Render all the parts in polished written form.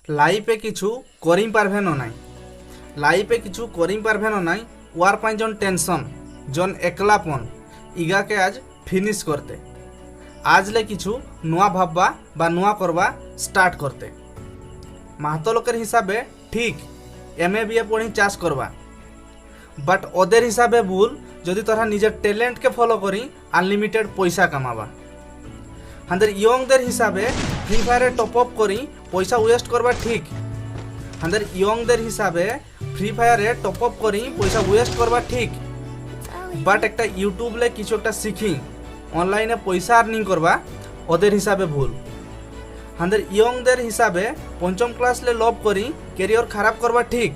লাইফে কিছু করিম পারভেন নাই, লাইফে কিছু করিম পারভেন নাই। ওয়ার পাই জন টেনশন, জন একলাপন, ইগাকে আজ ফিনিশ করতে। আজলে কিছু নয়া ভাববা বা নয়া করবা স্টার্ট করতে। মাহাতো লোকের হিসাবে ঠিক এমএ বিএ পড়ি চাষ করবা, বাট ওদের হিসাবে ভুল যদি তোরা নিজের ট্যালেন্টকে ফলো করি আনলিমিটেড পয়সা কামাবা। হাঁদের ইয়ংদের হিসাবে ফ্রি ফায়ারে টপ আপ করি পয়সা ওয়েস্ট করবা ঠিক। হাঁদের ইয়ংদের হিসাবে ফ্রি ফায়ারে টপ আপ করি পয়সা ওয়েস্ট করবা ঠিক, বাট একটা ইউটিউবলে কিছু একটা শিখি অনলাইনে পয়সা আর্নিং করবা ওদের হিসাবে ভুল। হাঁদের ইয়ংদের হিসাবে পঞ্চম ক্লাসলে লভ করি কেরিয়ার খারাপ করবা ঠিক,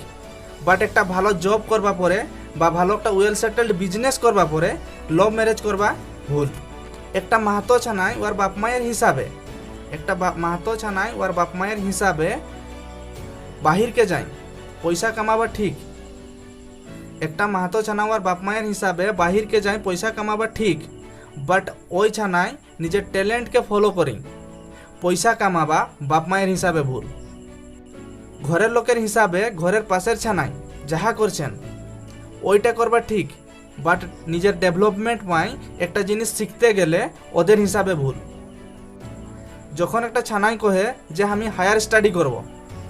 বাট একটা ভালো জব করবা পরে বা ভালো একটা ওয়েল সেটেলড বিজনেস করবা পরে লভ ম্যারেজ করবা ভুল। একটা মাহাতো ছানায় ওর বাপ মায়ের হিসাবে, একটা মাহাতো ছানায় ওর বাপ মায়ের হিসাবে বাহিরকে যাই পয়সা কামাবা ঠিক। একটা মাহাতো ছানা ওর বাপ মায়ের হিসাবে বাহিরকে যাই পয়সা কামাবা ঠিক, বাট ওই ছানায় নিজের ট্যালেন্টকে ফলো করি পয়সা কামাবা বাপ মায়ের হিসাবে ভুল। ঘরের লোকের হিসাবে ঘরের পাশের ছানায় যাহা করছেন ওইটা করবা ঠিক, বাট নিজের ডেভেলপমেন্ট পাই একটা জিনিস শিখতে গেলে ওদের হিসাবে ভুল। যখন একটা ছানাই কহে যে আমি হায়ার স্টাডি করব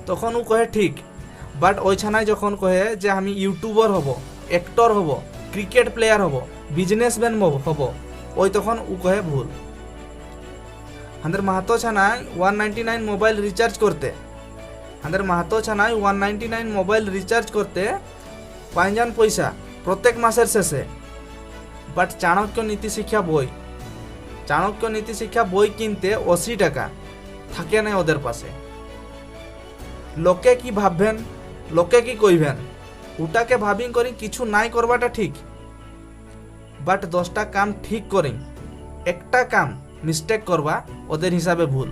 তখন ও কহে ঠিক, বাট ওই ছানাই যখন কহে যে আমি ইউটিউবার হব, অ্যাক্টর হব, ক্রিকেট প্লেয়ার হব, বিজনেসম্যান হব, ওই তখন ও কহে ভুল। আমাদের মাহাতো ছানায় 199 মোবাইল রিচার্জ করতে, আমাদের মাহাতো ছানায় 199 মোবাইল রিচার্জ করতে পাঁচজন পয়সা প্রত্যেক মাসের শেষে, বাট চাণক্য নীতি শিক্ষা বই, চাণক্য নীতি শিক্ষা বই কিনতে 80 টাকা থাকে না ওদের পাশে। লোকে কি ভাববেন, লোকে কি কইবেন ওটাকে ভাবি করি কিছু নাই করবাটা ঠিক, বাট 10টা কাম ঠিক করি একটা কাম মিস্টেক করবা ওদের হিসাবে ভুল।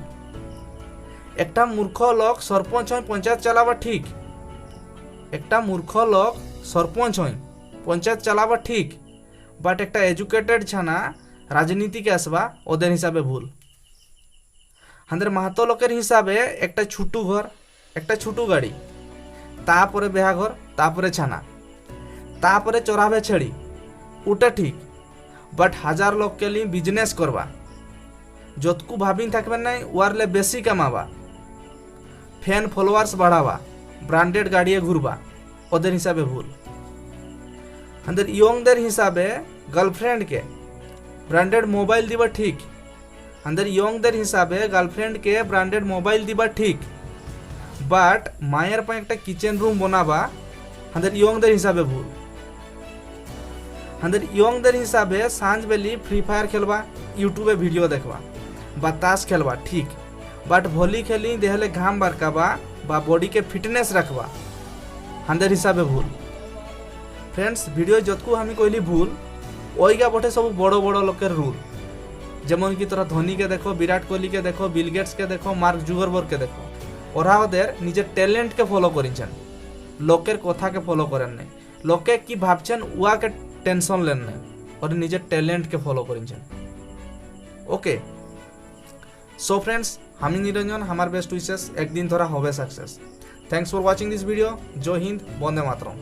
একটা মূর্খ লোক সরপঞ্চ হয় পঞ্চায়েত চালাবা ঠিক, একটা মূর্খ লোক সরপঞ্চ হয় পঞ্চায়েত চালাবা ঠিক, বাট একটা এডুকেটেড ছানা রাজনীতিকে আসবা ওদের হিসাবে ভুল। আমাদের মাহাতো লোকের হিসাবে একটা ছোটু ঘর, একটা ছোটু গাড়ি, তারপরে বেহাঘর, তারপরে ছানা, তারপরে চড়াবে ছেড়ি ওটা ঠিক, বাট হাজার লোককে নিয়ে বিজনেস করবা যতকু ভাবিন থাকবেন নাই ওয়ারলে বেশি কামাবা, ফ্যান ফলোয়ার্স বাড়াবা, ব্র্যান্ডেড গাড়িয়ে ঘুরবা ওদের হিসাবে ভুল। আমাদের ইয়ংদের হিসাবে গার্লফ্রেন্ডকে ব্র্যান্ডেড মোবাইল দিবা ঠিক, আমাদের ইয়ংদের হিসাবে গার্লফ্রেন্ডকে ব্র্যান্ডেড মোবাইল দিবা ঠিক, বাট মায়ের পায়ে একটা কিচেন রুম বানাবা আমাদের ইয়ংদের হিসাবে ভুল। আমাদের ইয়ংদের হিসাবে সাঁঝবেলি ফ্রি ফায়ার খেলবা, ইউটিউবে ভিডিও দেখবা বা তাস খেলবা ঠিক, বাট ভলি খেলি দেহলে ঘাম বারকাবা বা বডিকে ফিটনেস রাখবা আমাদের হিসাবে ভুল। ফ্রেন্ডস ভিডিও যতকু আমি কইলি ভুল ওইগা বটে সব বড় বড় লোকের রুল, যেমন কি তোরা ধোনিকে দেখো, বিরাট কোহলিকে দেখো, বিল গেটসকে দেখো, মার্ক জুগারবর্গকে দেখো, ওরা ওদের নিজের ট্যালেন্টকে ফলো করেছেন, লোকের কথাকে ফলো করেন নাই। লোকে কি ভাবছেন উয়াকে টেনশন লেন নাই, ওরা নিজের ট্যালেন্টকে ফলো করেছেন। ওকে সো ফ্রেন্ডস আমি নিরঞ্জন, আমার বেস্ট উইশেস একদিন তোরা হবে success. Thanks for watching this video. জয় হিন্দ, বন্দে মাতরম।